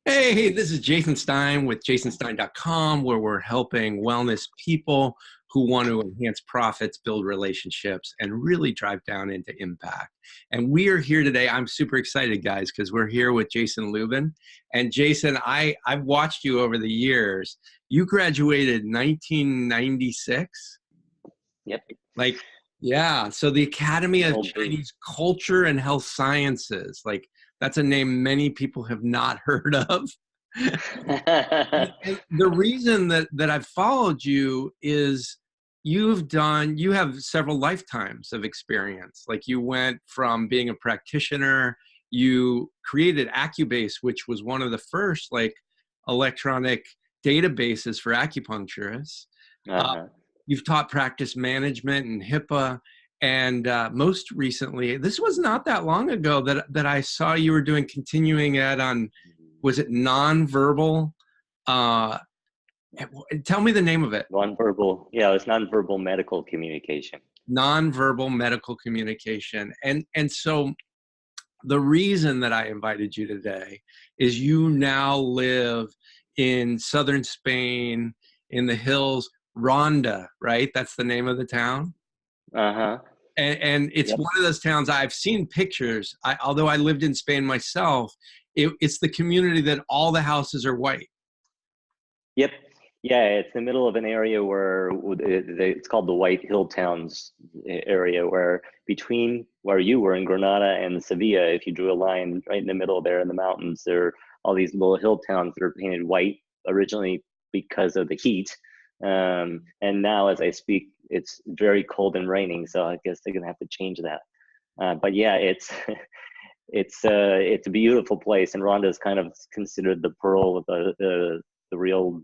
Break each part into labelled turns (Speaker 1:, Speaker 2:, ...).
Speaker 1: Hey, this is Jason Stein with jasonstein.com, where we're helping wellness people who want to enhance profits, build relationships, and really drive down into impact. And we are here today. I'm super excited, guys, because we're here with Jason Luban. And Jason, I've watched you over the years. You graduated 1996.
Speaker 2: Yep.
Speaker 1: Like, yeah. So the Academy of
Speaker 2: Old baby.
Speaker 1: Chinese Culture and Health Sciences, like that's a name many people have not heard of. And the reason that I've followed you is you have several lifetimes of experience. Like you went from being a practitioner, you created Accubase, which was one of the first like electronic databases for acupuncturists. Uh,
Speaker 2: Uh-huh.
Speaker 1: you've taught practice management and HIPAA. And most recently, this was not that long ago that I saw you were doing continuing ed on, was it nonverbal? Uh, Tell me the name of it.
Speaker 2: Nonverbal. Yeah, it's nonverbal medical communication.
Speaker 1: Nonverbal medical communication. And so the reason that I invited you today is you now live in southern Spain in the hills, Ronda, right? That's the name of the town.
Speaker 2: Uh-huh.
Speaker 1: And it's
Speaker 2: Yep.
Speaker 1: one of those towns I've seen pictures. Although I lived in Spain myself, it's the community that all the houses are white.
Speaker 2: Yep. Yeah, it's the middle of an area where it's called the White Hill Towns area, where between where you were in Granada and Sevilla, if you drew a line right in the middle there in the mountains, there are all these little hill towns that are painted white originally because of the heat. And now as I speak, it's very cold and raining, so I guess they're gonna have to change that. But yeah, it's it's a beautiful place, and Ronda is kind of considered the pearl of the real,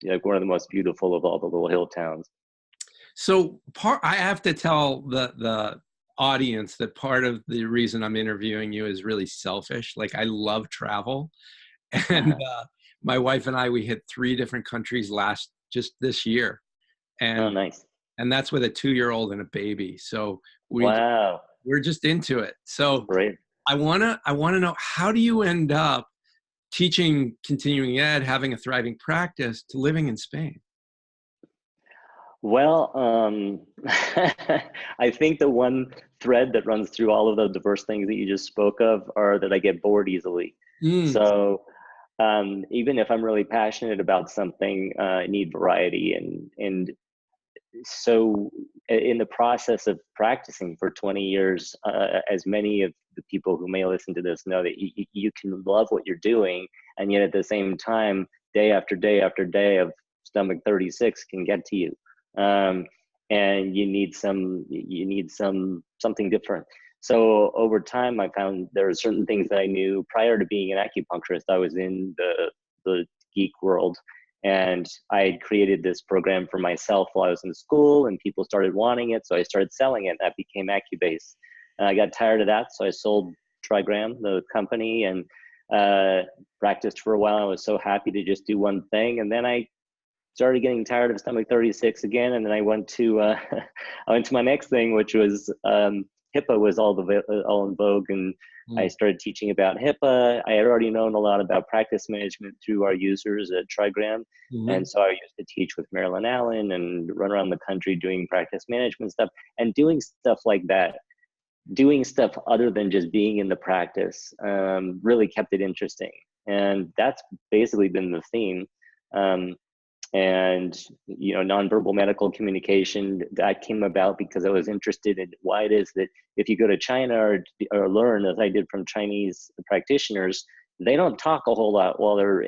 Speaker 2: like one of the most beautiful of all the little hill towns.
Speaker 1: So I have to tell the audience that part of the reason I'm interviewing you is really selfish. Like I love travel, and my wife and I we hit 3 different countries just this year,
Speaker 2: Oh,
Speaker 1: and
Speaker 2: nice.
Speaker 1: that's with a 2-year-old and a baby. So
Speaker 2: Wow.
Speaker 1: we're just into it. So
Speaker 2: Right.
Speaker 1: I wanna know, how do you end up teaching continuing ed, having a thriving practice, to living in Spain?
Speaker 2: Well, I think the one thread that runs through all of the diverse things that you just spoke of are that I get bored easily.
Speaker 1: Mm,
Speaker 2: So even if I'm really passionate about something, I need variety, and so in the process of practicing for 20 years, as many of the people who may listen to this know, that you can love what you're doing, and yet at the same time, day after day after day of stomach 36 can get to you. um, and you need something different. So over time I found there are certain things that I knew prior to being an acupuncturist. I was in the geek world, and I had created this program for myself while I was in school, and people started wanting it, so I started selling it. That became Accubase, and I got tired of that, so I sold Trigram, the company, and practiced for a while. I was so happy to just do one thing, and then I started getting tired of stomach 36 again, and then I went to I went to my next thing, which was HIPAA was all in vogue, and I
Speaker 1: mm,
Speaker 2: started teaching about HIPAA. I had already known a lot about practice management through our users at Trigram, and
Speaker 1: mhm.
Speaker 2: so I used to teach with Marilyn Allen and run around the country doing practice management stuff and doing stuff like that. Doing stuff other than just being in the practice really kept it interesting, and that's basically been the theme. Um, and nonverbal medical communication, that came about because I was interested in why it is that if you go to China, or learn, as I did from Chinese practitioners, they don't talk a whole lot while they're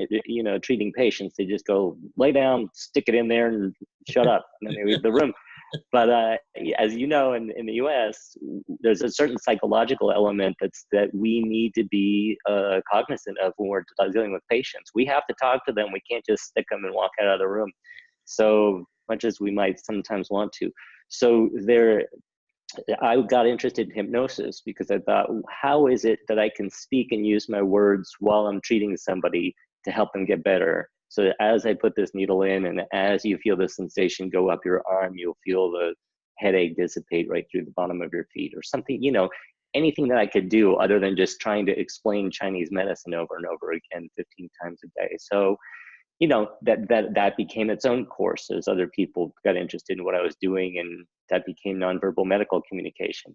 Speaker 2: treating patients. They just go lay down, stick it in there, and shut up, and then they leave the room. But as you know, in the U.S., there's a certain psychological element that we need to be cognizant of when we're dealing with patients. We have to talk to them. We can't just stick them and walk out of the room, so much as we might sometimes want to. So I got interested in hypnosis because I thought, how is it that I can speak and use my words while I'm treating somebody to help them get better? So as I put this needle in, and as you feel the sensation go up your arm, you'll feel the headache dissipate right through the bottom of your feet or something. anything that I could do other than just trying to explain Chinese medicine over and over again 15 times a day. So, you know, that became its own course as other people got interested in what I was doing, and that became nonverbal medical communication,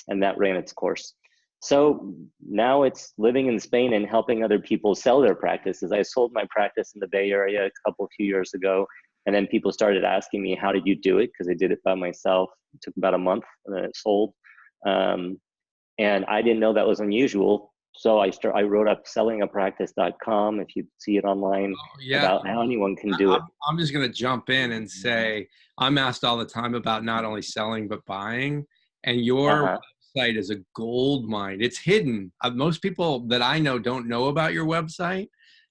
Speaker 2: and that ran its course. So now it's living in Spain and helping other people sell their practices. I sold my practice in the Bay Area a few years ago, and then people started asking me, how did you do it? Because I did it by myself. It took about a month, and then it sold. And I didn't know that was unusual. So I wrote up sellingapractice.com, if you see it online,
Speaker 1: Yeah.
Speaker 2: about how anyone can do it.
Speaker 1: I'm just going to jump in and say, I'm asked all the time about not only selling, but buying. And your website is a gold mine. It's hidden. Most people that I know don't know about your website,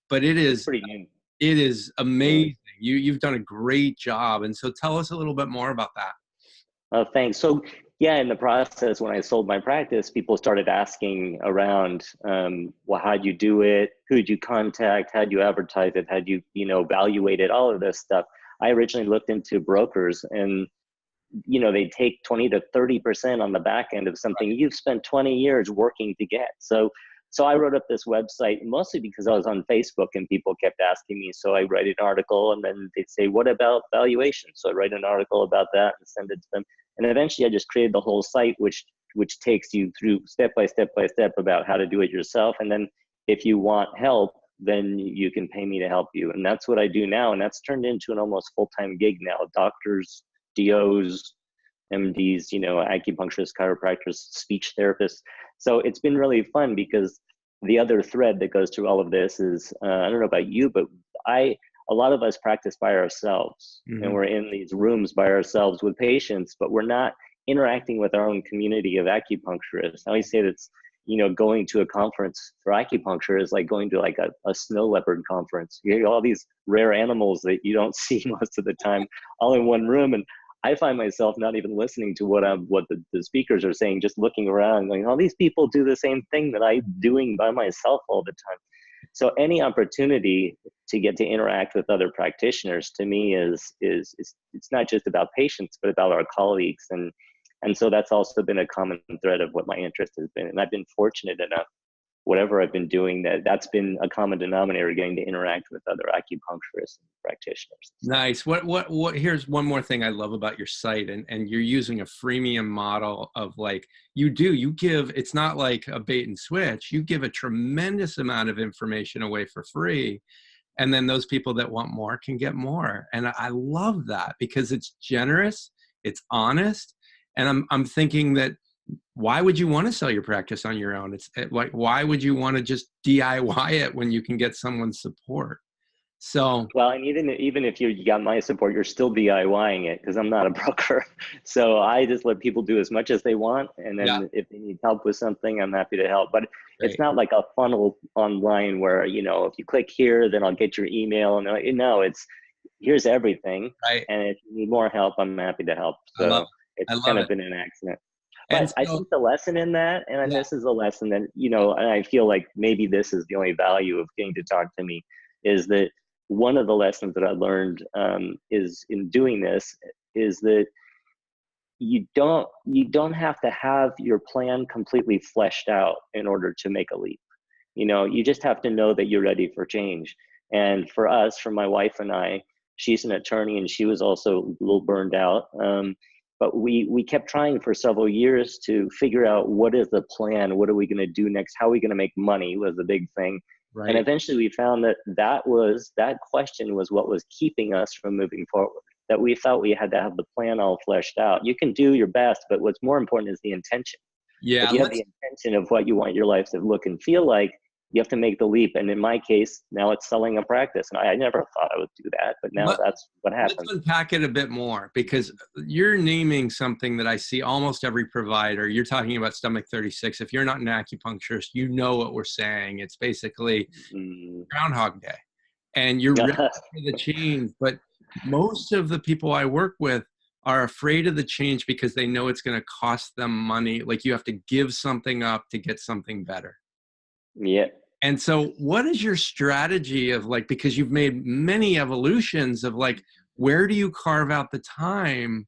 Speaker 1: but it is
Speaker 2: pretty new.
Speaker 1: It is amazing. You've done a great job. And so tell us a little bit more about that.
Speaker 2: Thanks. So yeah, in the process, when I sold my practice, people started asking around, well, how'd you do it? Who'd you contact? How'd you advertise it? How'd you, evaluate it? All of this stuff. I originally looked into brokers, and, they take 20 to 30% on the back end of something you've spent 20 years working to get. So I wrote up this website mostly because I was on Facebook and people kept asking me. So I write an article, and then they'd say, what about valuation? So I write an article about that and send it to them. And eventually I just created the whole site, which takes you through step by step about how to do it yourself. And then if you want help, then you can pay me to help you. And that's what I do now. And that's turned into an almost full-time gig now. Doctors, DOs, MDs, acupuncturists, chiropractors, speech therapists. So it's been really fun, because the other thread that goes through all of this is, I don't know about you, but a lot of us practice by ourselves, and we're in these rooms by ourselves with patients, but we're not interacting with our own community of acupuncturists. I always say that's, going to a conference for acupuncture is like going to like a snow leopard conference. You get all these rare animals that you don't see most of the time all in one room. And I find myself not even listening to what the speakers are saying, just looking around going, oh, these people do the same thing that I'm doing by myself all the time. So any opportunity to get to interact with other practitioners, to me, is it's not just about patients, but about our colleagues. And so that's also been a common thread of what my interest has been. And I've been fortunate enough, whatever I've been doing, that's been a common denominator, getting to interact with other acupuncturists and practitioners.
Speaker 1: Nice. What, here's one more thing I love about your site, and you're using a freemium model of like, you give, it's not like a bait and switch. You give a tremendous amount of information away for free. And then those people that want more can get more. And I love that, because it's generous, it's honest. And I'm thinking that, why would you want to sell your practice on your own? It's like, why would you want to just DIY it when you can get someone's support? So,
Speaker 2: well, and even if you got my support, you're still DIYing it, because I'm not a broker. So I just let people do as much as they want, and then if they need help with something, I'm happy to help. But it's not like a funnel online where, if you click here, then I'll get your email. And no, it's, here's everything.
Speaker 1: Right.
Speaker 2: And if you need more help, I'm happy to help. So it's kind of been an accident. But so, I think the lesson in that, and this is a lesson that, and I feel like maybe this is the only value of getting to talk to me, is that one of the lessons that I learned is in doing this is that you don't have to have your plan completely fleshed out in order to make a leap. You just have to know that you're ready for change. And for us, for my wife and I, she's an attorney, and she was also a little burned out. But we kept trying for several years to figure out, what is the plan? What are we going to do next? How are we going to make money was the big thing. Right. And eventually we found that question was what was keeping us from moving forward, that we thought we had to have the plan all fleshed out. You can do your best, but what's more important is the intention.
Speaker 1: Yeah.
Speaker 2: If you have the intention of what you want your life to look and feel like, you have to make the leap. And in my case, now it's selling a practice. And I never thought I would do that, but now that's what happened.
Speaker 1: Let's unpack it a bit more, because you're naming something that I see almost every provider. You're talking about stomach 36. If you're not an acupuncturist, you know what we're saying. It's basically Groundhog Day, and you're ready for the change. But most of the people I work with are afraid of the change because they know it's going to cost them money. Like, you have to give something up to get something better.
Speaker 2: Yeah.
Speaker 1: And so what is your strategy of, like, because you've made many evolutions of, like, where do you carve out the time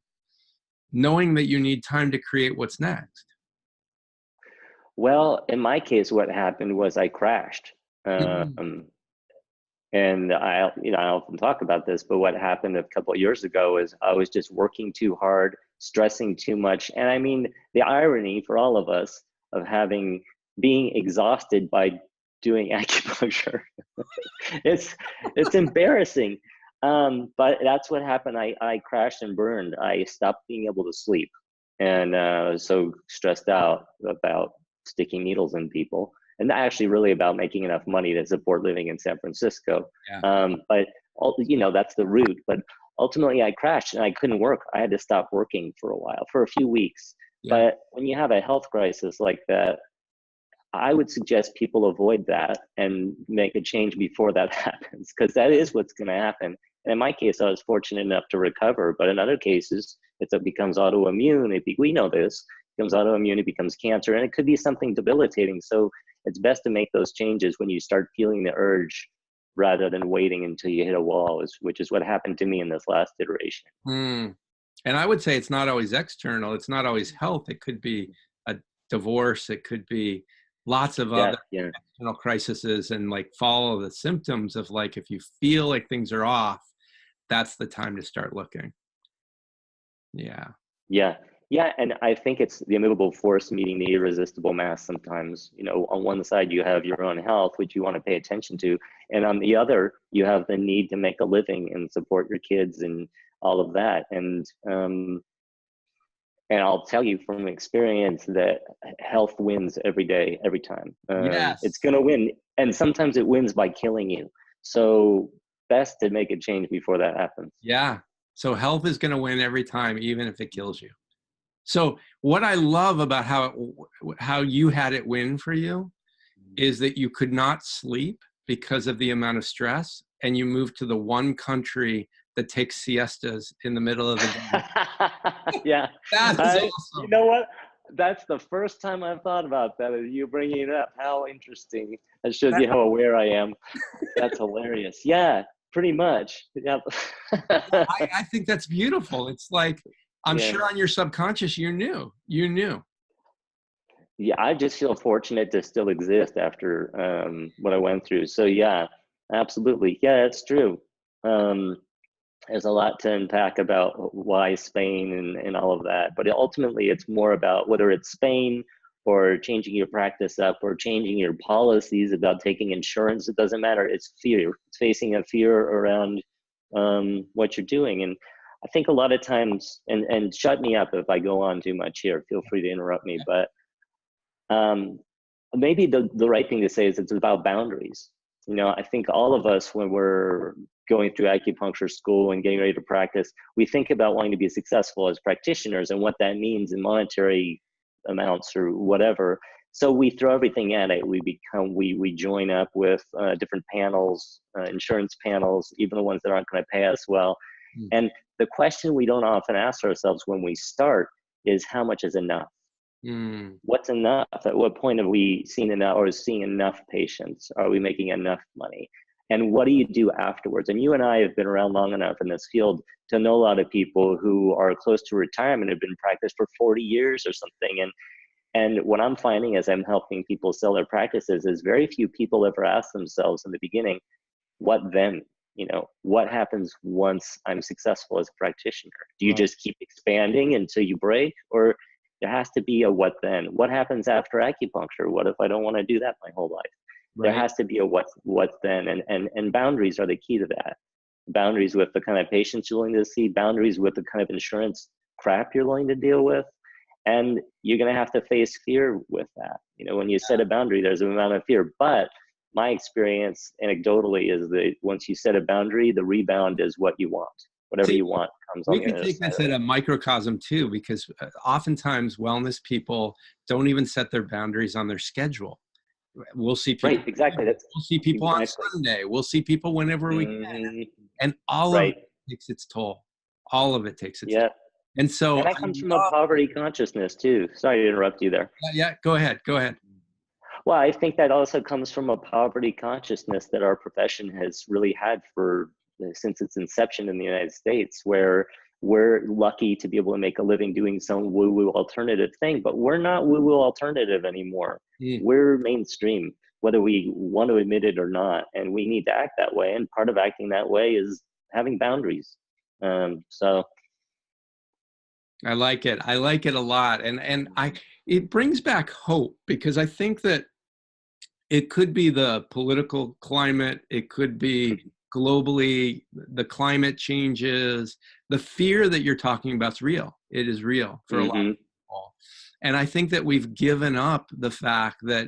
Speaker 1: knowing that you need time to create what's next?
Speaker 2: Well, in my case, what happened was I crashed.
Speaker 1: Mhm.
Speaker 2: Um, and I often talk about this, but what happened a couple of years ago is I was just working too hard, stressing too much. And I mean, the irony for all of us of being exhausted by doing acupuncture, it's, it's embarrassing. But that's what happened. I crashed and burned. I stopped being able to sleep. And I was so stressed out about sticking needles in people, and actually really about making enough money to support living in San Francisco.
Speaker 1: Yeah.
Speaker 2: But that's the root. But ultimately, I crashed and I couldn't work. I had to stop working for a while, for a few weeks.
Speaker 1: Yeah.
Speaker 2: But when you have a health crisis like that, I would suggest people avoid that and make a change before that happens, because that is what's going to happen. And in my case, I was fortunate enough to recover, but in other cases, it becomes autoimmune. We know this, it becomes autoimmune, it becomes cancer, and it could be something debilitating. So it's best to make those changes when you start feeling the urge rather than waiting until you hit a wall, which is what happened to me in this last iteration.
Speaker 1: Mm. And I would say it's not always external. It's not always health. It could be a divorce. It could be lots of
Speaker 2: Yeah,
Speaker 1: other
Speaker 2: yeah.
Speaker 1: external crises, and like follow the symptoms of, like, if you feel like things are off, that's the time to start looking. Yeah.
Speaker 2: Yeah. Yeah. And I think it's the immovable force meeting the irresistible mass sometimes. On one side, you have your own health, which you want to pay attention to. And on the other, you have the need to make a living and support your kids and all of that. And I'll tell you from experience that health wins every day, every time. It's
Speaker 1: Yes.
Speaker 2: going to win. And sometimes it wins by killing you. So best to make a change before that happens.
Speaker 1: Yeah. So health is going to win every time, even if it kills you. So what I love about how you had it win for you is that you could not sleep because of the amount of stress, and you moved to the one country that takes siestas in the middle of the day.
Speaker 2: Yeah.
Speaker 1: That is
Speaker 2: You
Speaker 1: awesome.
Speaker 2: know what? That's the first time I've thought about that. Is you bringing it up? How interesting! That shows
Speaker 1: That,
Speaker 2: you how aware I am. That's hilarious. Yeah, pretty much. Yep.
Speaker 1: I think that's beautiful. It's like, I'm
Speaker 2: Yeah.
Speaker 1: sure on your subconscious you knew.
Speaker 2: Yeah, I just feel fortunate to still exist after what I went through. So yeah, absolutely. Yeah, it's true. Um, there's a lot to unpack about why Spain and all of that. But ultimately, it's more about whether it's Spain or changing your practice up or changing your policies about taking insurance. It doesn't matter. It's fear. It's facing a fear around what you're doing. And I think a lot of times, and shut me up if I go on too much here. Feel free to interrupt me. But um, maybe the right thing to say is it's about boundaries. I think all of us, when we're going through acupuncture school and getting ready to practice, we think about wanting to be successful as practitioners and what that means in monetary amounts or whatever. So we throw everything at it. We join up with different panels, insurance panels, even the ones that aren't going to pay us well.
Speaker 1: Mm.
Speaker 2: And the question we don't often ask ourselves when we start is, how much is enough?
Speaker 1: Mm.
Speaker 2: What's enough? At what point have we seen enough or seeing enough patients? Are we making enough money? And what do you do afterwards? And you and I have been around long enough in this field to know a lot of people who are close to retirement, have been in practice for 40 years or something. And what I'm finding as I'm helping people sell their practices is very few people ever ask themselves in the beginning, what then? What happens once I'm successful as a practitioner? Do you
Speaker 1: Right.
Speaker 2: just keep expanding until you break? Or there has to be a what then? What happens after acupuncture? What if I don't want to do that my whole life? There
Speaker 1: Right.
Speaker 2: has to be a what then, and boundaries are the key to that. Boundaries with the kind of patients you're willing to see, boundaries with the kind of insurance crap you're willing to deal with, and you're going to have to face fear with that. When you set a boundary, there's an amount of fear. But my experience anecdotally is that once you set a boundary, the rebound is what you want. Whatever
Speaker 1: See,
Speaker 2: you want comes on
Speaker 1: we
Speaker 2: the
Speaker 1: could
Speaker 2: other
Speaker 1: take
Speaker 2: side
Speaker 1: this
Speaker 2: of
Speaker 1: at
Speaker 2: it.
Speaker 1: a microcosm too, because oftentimes wellness people don't even set their boundaries on their schedule. We'll see people.
Speaker 2: Right, exactly. That's
Speaker 1: We'll see people on
Speaker 2: exactly.
Speaker 1: Sunday. We'll see people whenever we can,
Speaker 2: Hmm.
Speaker 1: and all of it
Speaker 2: Right.
Speaker 1: takes its toll. All of it takes its
Speaker 2: Yeah.
Speaker 1: toll. And so
Speaker 2: And
Speaker 1: I
Speaker 2: that comes from a
Speaker 1: love.
Speaker 2: poverty consciousness too. Sorry to interrupt you there.
Speaker 1: Yeah, yeah. Go ahead. Go ahead.
Speaker 2: Well, I think that also comes from a poverty consciousness that our profession has really had for since its inception in the United States, where we're lucky to be able to make a living doing some woo-woo alternative thing, but we're not woo-woo alternative anymore.
Speaker 1: Mm.
Speaker 2: We're mainstream, whether we want to admit it or not, and we need to act that way. And part of acting that way is having boundaries. So
Speaker 1: I like it. I like it a lot. And it brings back hope, because I think that it could be the political climate, it could be globally the climate changes. The fear that you're talking about is real. It is real for a lot of people. And I think that we've given up the fact that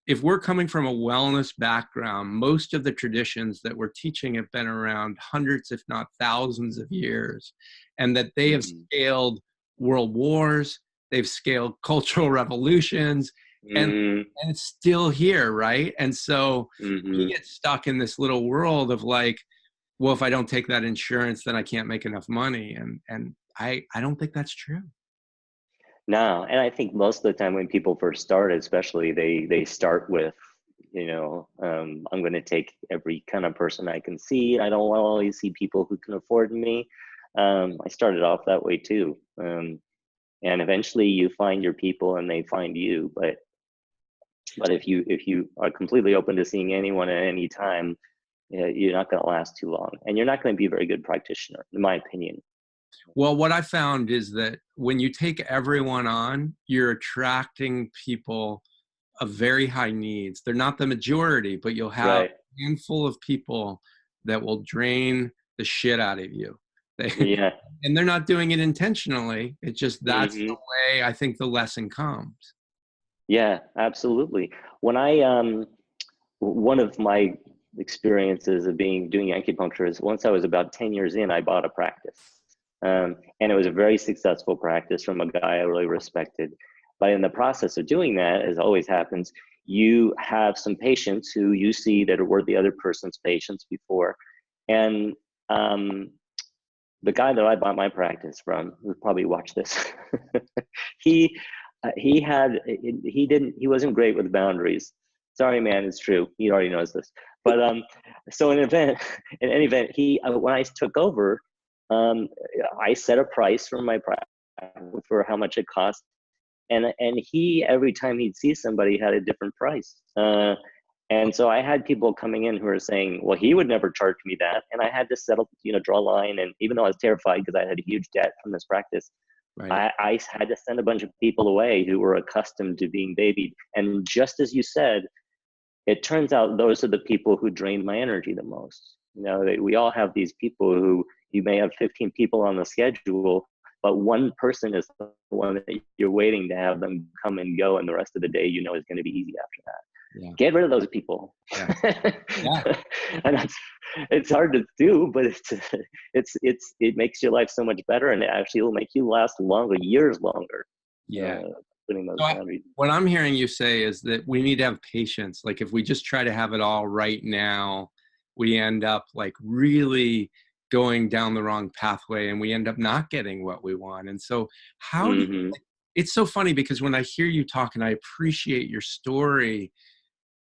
Speaker 1: if we're coming from a wellness background, most of the traditions that we're teaching have been around hundreds, if not thousands of years, and that they have scaled world wars, they've scaled cultural revolutions, and it's still here, right? And so we get stuck in this little world of like, well, if I don't take that insurance, then I can't make enough money. And I don't think that's true.
Speaker 2: No, and I think most of the time when people first start, especially, they start with, I'm going to take every kind of person I can see. I don't want to always see people who can afford me. I started off that way too, and eventually you find your people and they find you. But if you are completely open to seeing anyone at any time, you're not going to last too long, and you're not going to be a very good practitioner, in my opinion.
Speaker 1: Well, what I found is that when you take everyone on, you're attracting people of very high needs. They're not the majority, but you'll have a handful of people that will drain the shit out of you.
Speaker 2: Yeah.
Speaker 1: And they're not doing it intentionally. It's just that's the way I think the lesson comes.
Speaker 2: Yeah, absolutely. When one of my experiences of doing acupuncture is once I was about 10 years in, I bought a practice. And it was a very successful practice from a guy I really respected. But in the process of doing that, as always happens, you have some patients who you see that were the other person's patients before. And the guy that I bought my practice from, who probably watched this, he wasn't great with boundaries. Sorry, man, it's true. He already knows this. But so in any event, when I took over, I set a price for my practice for how much it cost, and he, every time he'd see somebody, had a different price. And so I had people coming in who were saying, well, he would never charge me that. And I had to settle, draw a line. And even though I was terrified because I had a huge debt from this practice, I had to send a bunch of people away who were accustomed to being babied. And just as you said, it turns out those are the people who drain my energy the most. We all have these people who, you may have 15 people on the schedule, but one person is the one that you're waiting to have them come and go, and the rest of the day, is going to be easy after that. Yeah. Get rid of those people. Yeah. And it's hard to do, but it makes your life so much better, and it actually will make you last longer, years longer.
Speaker 1: Yeah.
Speaker 2: Putting those boundaries.
Speaker 1: What I'm hearing you say is that we need to have patience. Like if we just try to have it all right now, we end up like really going down the wrong pathway, and we end up not getting what we want. And so how do you, it's so funny because when I hear you talk and I appreciate your story,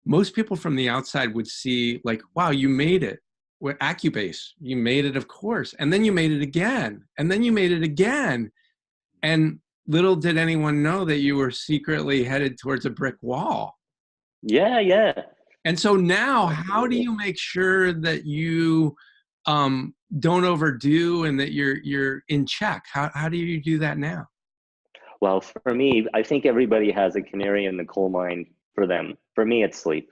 Speaker 1: most people from the outside would see like, wow, you made it with Acubase. You made it, of course. And then you made it again. And then you made it again. And little did anyone know that you were secretly headed towards a brick wall.
Speaker 2: Yeah, yeah.
Speaker 1: And so now, how do you make sure that you don't overdo and that you're in check? How do you do that now?
Speaker 2: Well, for me, I think everybody has a canary in the coal mine for them. For me, it's sleep.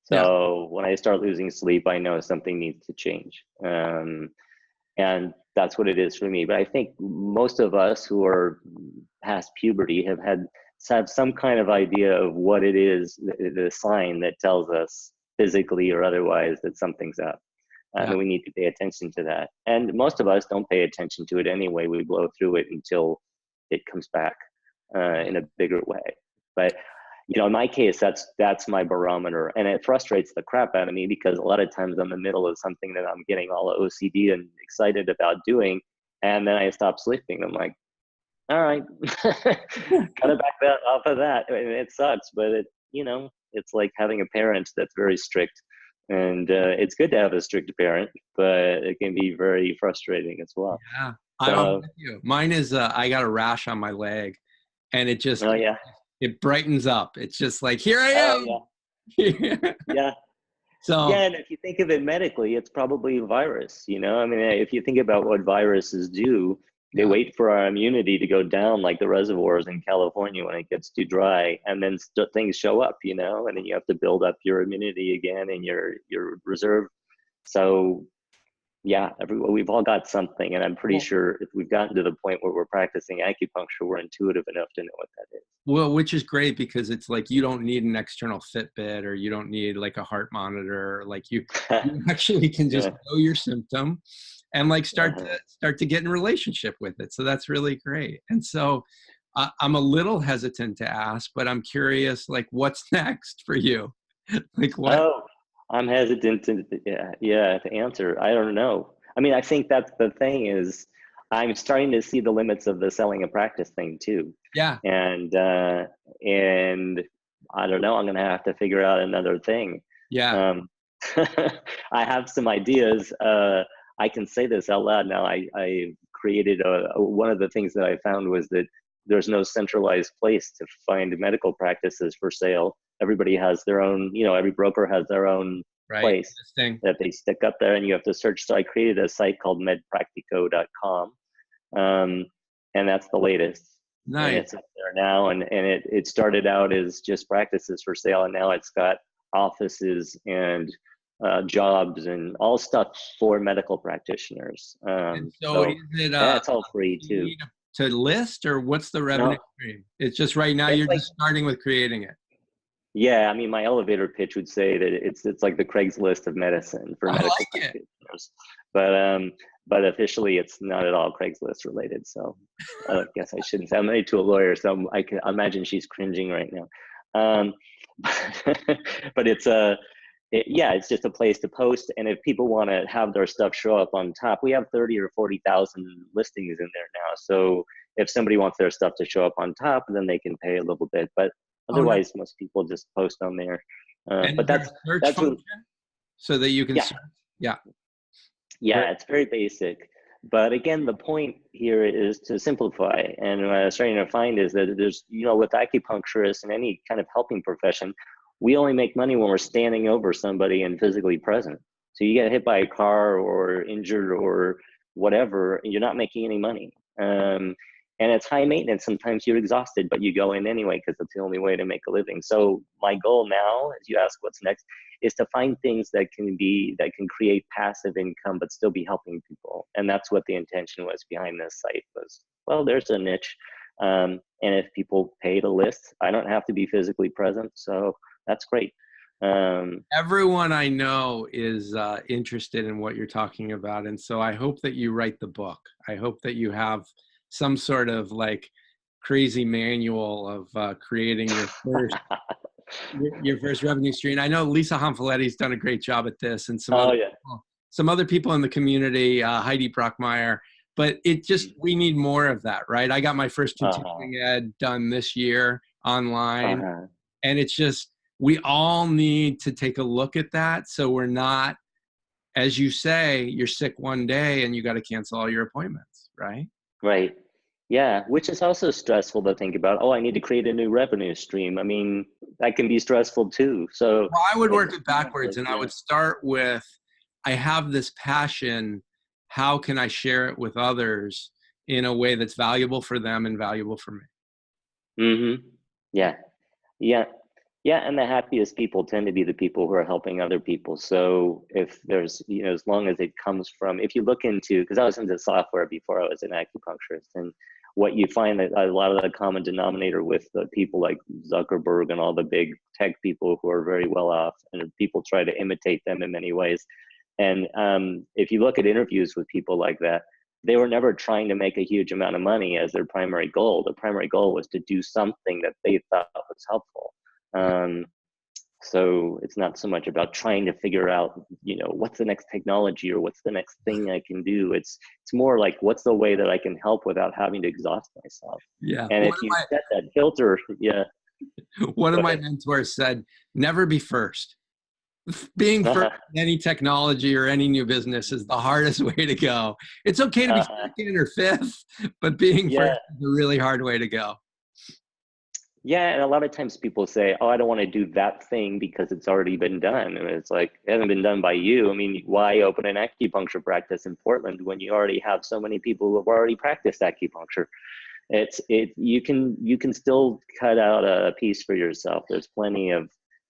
Speaker 2: So when I start losing sleep, I know something needs to change. And that's what it is for me. But I think most of us who are past puberty have some kind of idea of what it is, the sign that tells us physically or otherwise that something's up. And we need to pay attention to that. And most of us don't pay attention to it anyway. We blow through it until it comes back in a bigger way. But in my case, that's my barometer, and it frustrates the crap out of me because a lot of times I'm in the middle of something that I'm getting all OCD and excited about doing, and then I stop sleeping. I'm like, all right, gotta back that off of that. I mean, it sucks, but it's like having a parent that's very strict, and it's good to have a strict parent, but it can be very frustrating as well.
Speaker 1: Yeah. I'm
Speaker 2: So,
Speaker 1: with you. Mine is I got a rash on my leg, and
Speaker 2: oh yeah,
Speaker 1: it brightens up. It's just like, here I
Speaker 2: oh
Speaker 1: am.
Speaker 2: yeah, yeah.
Speaker 1: So
Speaker 2: Yeah, and if you think of it medically, it's probably a virus, you know? I mean, if you think about what viruses do, they
Speaker 1: yeah.
Speaker 2: wait for our immunity to go down like the reservoirs in California when it gets too dry, and then things show up, you know, and then you have to build up your immunity again and your reserve. So yeah, we've all got something, and I'm pretty
Speaker 1: Well,
Speaker 2: sure if we've gotten to the point where we're practicing acupuncture, we're intuitive enough to know what that is.
Speaker 1: well, which is great because it's like you don't need an external Fitbit or you don't need like a heart monitor. Like you actually can just
Speaker 2: Yeah.
Speaker 1: know your symptom and like
Speaker 2: Uh-huh.
Speaker 1: start to get in relationship with it. So that's really great. And so I'm a little hesitant to ask, but I'm curious, like, what's next for you? Like what?
Speaker 2: Oh, I'm hesitant to yeah to answer. I don't know. I mean, I think that's the thing is I'm starting to see the limits of the selling a practice thing too,
Speaker 1: Yeah,
Speaker 2: and I don't know. I'm gonna have to figure out another thing.
Speaker 1: yeah.
Speaker 2: Um, I have some ideas. I can say this out loud now. I created one of the things that I found was that there's no centralized place to find medical practices for sale. Everybody has their own, you know, every broker has their own
Speaker 1: Right.
Speaker 2: place
Speaker 1: This thing.
Speaker 2: that they stick up there and you have to search. So I created a site called medpractico.com. And that's the latest. And
Speaker 1: Nice.
Speaker 2: it's up there now. And it started out as just practices for sale. And now it's got offices and jobs and all stuff for medical practitioners.
Speaker 1: And so
Speaker 2: So
Speaker 1: is it
Speaker 2: that's all free too.
Speaker 1: need to list or what's the revenue
Speaker 2: No,
Speaker 1: stream? It's just right now
Speaker 2: it's
Speaker 1: you're
Speaker 2: like,
Speaker 1: just starting with creating it.
Speaker 2: yeah, I mean, my elevator pitch would say that it's like the Craigslist of medicine for
Speaker 1: I
Speaker 2: medical
Speaker 1: like it.
Speaker 2: practitioners, but officially it's not at all Craigslist related. So I guess I shouldn't say. I'm married to a lawyer, so I can imagine she's cringing right now. Um, but yeah, it's just a place to post, and if people want to have their stuff show up on top, we have 30 or 40,000 listings in there now. So if somebody wants their stuff to show up on top, then they can pay a little bit, but
Speaker 1: Oh no.
Speaker 2: otherwise, most people just post on there.
Speaker 1: And is
Speaker 2: But
Speaker 1: there a search
Speaker 2: that's what,
Speaker 1: function so that you can
Speaker 2: yeah,
Speaker 1: search? Yeah. Great.
Speaker 2: yeah, it's very basic. But again, the point here is to simplify. And what I'm starting to find is that there's, you know, with acupuncturists and any kind of helping profession, we only make money when we're standing over somebody and physically present. So you get hit by a car or injured or whatever, you're not making any money. And it's high maintenance. Sometimes you're exhausted, but you go in anyway because it's the only way to make a living. So my goal now, as you ask what's next, is to find things that can create passive income but still be helping people. And that's what the intention was behind this site was, well, there's a niche. And if people pay to list, I don't have to be physically present. So that's great.
Speaker 1: Everyone I know is interested in what you're talking about. And so I hope that you write the book. I hope that you have some sort of like crazy manual of creating your first revenue stream. I know Lisa Honfoletti's done a great job at this, and
Speaker 2: Oh yeah.
Speaker 1: some other people in the community, Heidi Brockmeyer. But it just we need more of that, right? I got my first
Speaker 2: Uh-huh.
Speaker 1: continuing ed done this year online,
Speaker 2: Uh-huh.
Speaker 1: and it's just we all need to take a look at that so we're not, as you say, you're sick one day and you got to cancel all your appointments, right?
Speaker 2: Right. Yeah, which is also stressful to think about. Oh, I need to create a new revenue stream. I mean, that can be stressful too. So
Speaker 1: Well, I would
Speaker 2: it's
Speaker 1: work it backwards and I
Speaker 2: yeah.
Speaker 1: would start with, I have this passion. How can I share it with others in a way that's valuable for them and valuable for me?
Speaker 2: Mm-hmm. Yeah. Yeah. Yeah. And the happiest people tend to be the people who are helping other people. So if there's, you know, as long as it comes from, if you look into, because I was into software before I was an acupuncturist, and what you find that a lot of the common denominator with the people like Zuckerberg and all the big tech people who are very well off, and people try to imitate them in many ways. And if you look at interviews with people like that, they were never trying to make a huge amount of money as their primary goal. The primary goal was to do something that they thought was helpful. Um, so it's not so much about trying to figure out, you know, what's the next technology or what's the next thing I can do. It's more like what's the way that I can help without having to exhaust myself.
Speaker 1: Yeah.
Speaker 2: And if you set that filter, yeah,
Speaker 1: One
Speaker 2: go
Speaker 1: of my
Speaker 2: ahead.
Speaker 1: mentors said, never be first. being first in any technology or any new business is the hardest way to go. It's okay to be second or fifth, but being
Speaker 2: Yeah.
Speaker 1: first is a really hard way to go.
Speaker 2: Yeah, and a lot of times people say, "Oh, I don't want to do that thing because it's already been done," and it's like it hasn't been done by you. I mean, why open an acupuncture practice in Portland when you already have so many people who have already practiced acupuncture? You can still cut out a piece for yourself. There's plenty of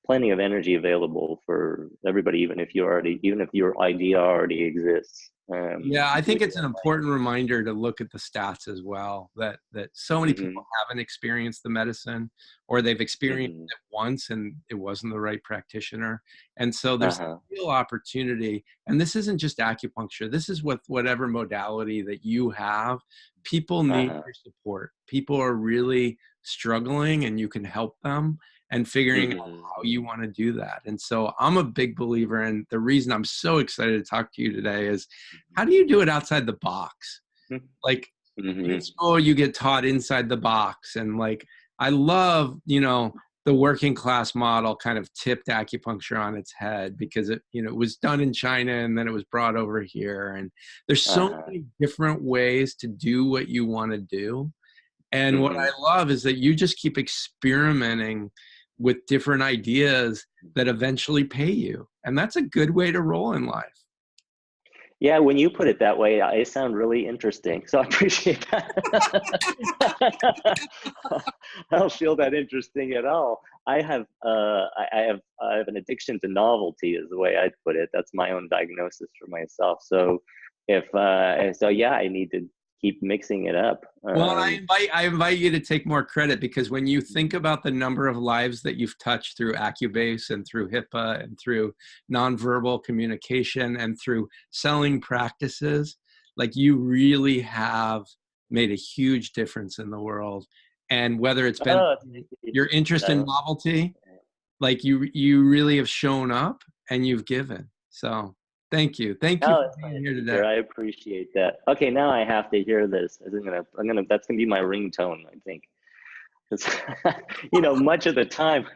Speaker 2: energy available for everybody, even if your idea already exists.
Speaker 1: Yeah, I think it's an important reminder to look at the stats as well, that so many
Speaker 2: Mm-hmm.
Speaker 1: people haven't experienced the medicine, or they've experienced
Speaker 2: Mm-hmm.
Speaker 1: it once and it wasn't the right practitioner. And so there's a
Speaker 2: Uh-huh.
Speaker 1: real opportunity. And this isn't just acupuncture. This is with whatever modality that you have. People need
Speaker 2: Uh-huh.
Speaker 1: your support. People are really struggling and you can help them, and figuring out how
Speaker 2: Mm-hmm.
Speaker 1: you want to do that. And so I'm a big believer, and the reason I'm so excited to talk to you today is, how do you do it outside the box? Like in
Speaker 2: Mm-hmm.
Speaker 1: school, you get taught inside the box. And like, I love, the working class model kind of tipped acupuncture on its head, because it was done in China and then it was brought over here. And there's so
Speaker 2: Uh-huh.
Speaker 1: many different ways to do what you want to do. And what
Speaker 2: Mm-hmm.
Speaker 1: I love is that you just keep experimenting with different ideas that eventually pay you. And that's a good way to roll in life.
Speaker 2: Yeah, when you put it that way, I sound really interesting. So I appreciate that. I don't feel that interesting at all. I have an addiction to novelty, is the way I'd put it. That's my own diagnosis for myself. So yeah, I need to keep mixing it up.
Speaker 1: Well, and I invite you to take more credit, because when you think about the number of lives that you've touched through Acubase and through HIPAA and through nonverbal communication and through selling practices, like, you really have made a huge difference in the world. And whether it's been
Speaker 2: Oh, thank you.
Speaker 1: your interest in
Speaker 2: Uh,
Speaker 1: novelty, like, you really have shown up and you've given. So thank you. Thank you
Speaker 2: Oh,
Speaker 1: for
Speaker 2: that's
Speaker 1: being
Speaker 2: nice
Speaker 1: here
Speaker 2: to
Speaker 1: today.
Speaker 2: hear. I appreciate that. Okay, now I have to hear this. That's gonna be my ringtone, I think. 'Cause, much of the time,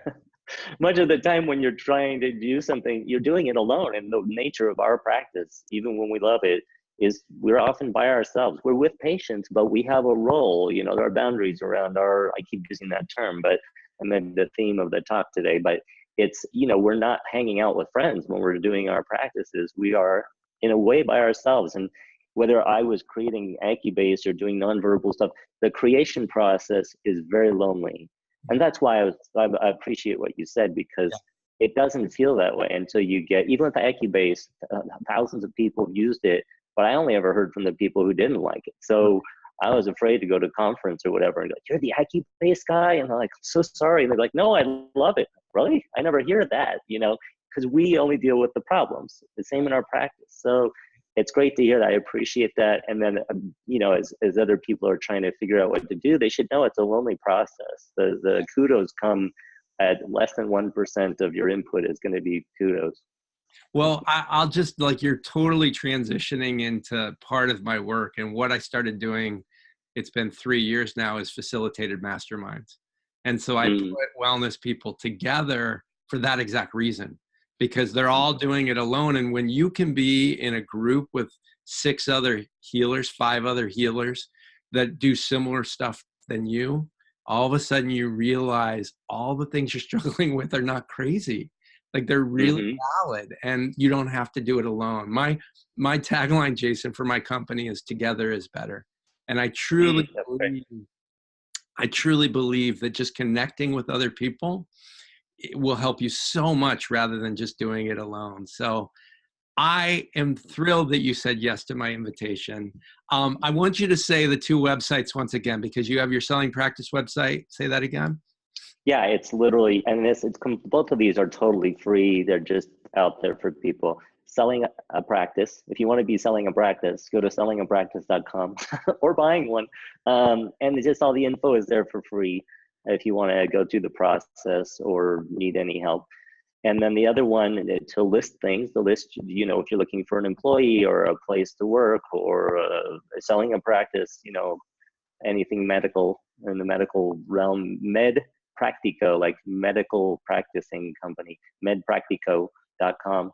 Speaker 2: much of the time when you're trying to do something, you're doing it alone. And the nature of our practice, even when we love it, is we're often by ourselves. We're with patients, but we have a role. There are boundaries around I keep using that term, but and then the theme of the talk today. But it's, we're not hanging out with friends when we're doing our practices. We are in a way by ourselves. And whether I was creating Acubase or doing nonverbal stuff, the creation process is very lonely. And that's why I appreciate what you said, because it doesn't feel that way until you get, even with the Acubase, thousands of people have used it, but I only ever heard from the people who didn't like it. So I was afraid to go to a conference or whatever and go, "You're the Acubase guy?" And I'm like, "I'm so sorry." And they're like, "No, I love it." Really? I never hear that, because we only deal with the problems. The same in our practice. So it's great to hear that. I appreciate that. And then, as other people are trying to figure out what to do, they should know it's a lonely process. The kudos come at less than 1% of your input is going to be kudos.
Speaker 1: Well, I'll just, like, you're totally transitioning into part of my work. And what I started doing, it's been 3 years now, is facilitated masterminds. And so I put
Speaker 2: Mm.
Speaker 1: wellness people together for that exact reason, because they're all doing it alone. And when you can be in a group with 6 other healers, 5 other healers that do similar stuff than you, all of a sudden you realize all the things you're struggling with are not crazy. Like, they're really
Speaker 2: Mm-hmm.
Speaker 1: valid, and you don't have to do it alone. My tagline, Jason, for my company is "Together is better." And
Speaker 2: That's great.
Speaker 1: I truly believe that just connecting with other people, it will help you so much, rather than just doing it alone. So I am thrilled that you said yes to my invitation. I want you to say the 2 websites once again, because you have your selling practice website. Say that again.
Speaker 2: Yeah, it's literally, and both of these are totally free. They're just out there for people. Selling a practice. If you want to be selling a practice, go to sellingapractice.com or buying one. And just all the info is there for free if you want to go through the process or need any help. And then the other one, to list things, if you're looking for an employee or a place to work or selling a practice, anything medical in the medical realm, Med Practico, like medical practicing company, Med Practico. jasonstin.com,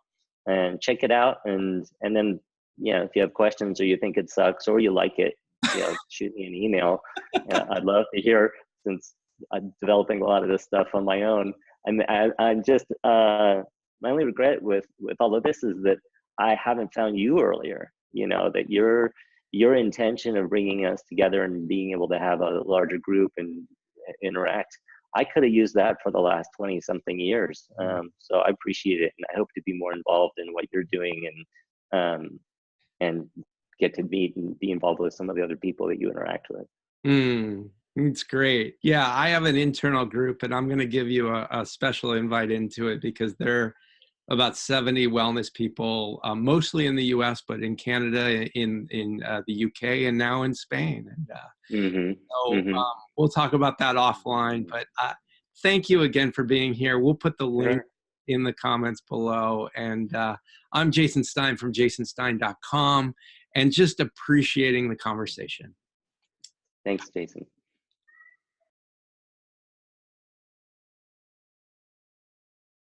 Speaker 2: and check it out. And then, if you have questions or you think it sucks or you like it, shoot me an email. I'd love to hear, since I'm developing a lot of this stuff on my own. I'm just, my only regret with all of this is that I haven't found you earlier. That your intention of bringing us together and being able to have a larger group and interact, I could have used that for the last 20 something years. So I appreciate it, and I hope to be more involved in what you're doing, and get to meet and be involved with some of the other people that you interact with.
Speaker 1: It's great. Yeah, I have an internal group, and I'm going to give you a special invite into it, because there are about 70 wellness people, mostly in the U.S., but in Canada, in the U.K., and now in Spain. And we'll talk about that offline. But thank you again for being here. We'll put the link in the comments below. And I'm Jason Stein from jasonstein.com, and just appreciating the conversation.
Speaker 2: Thanks, Jason.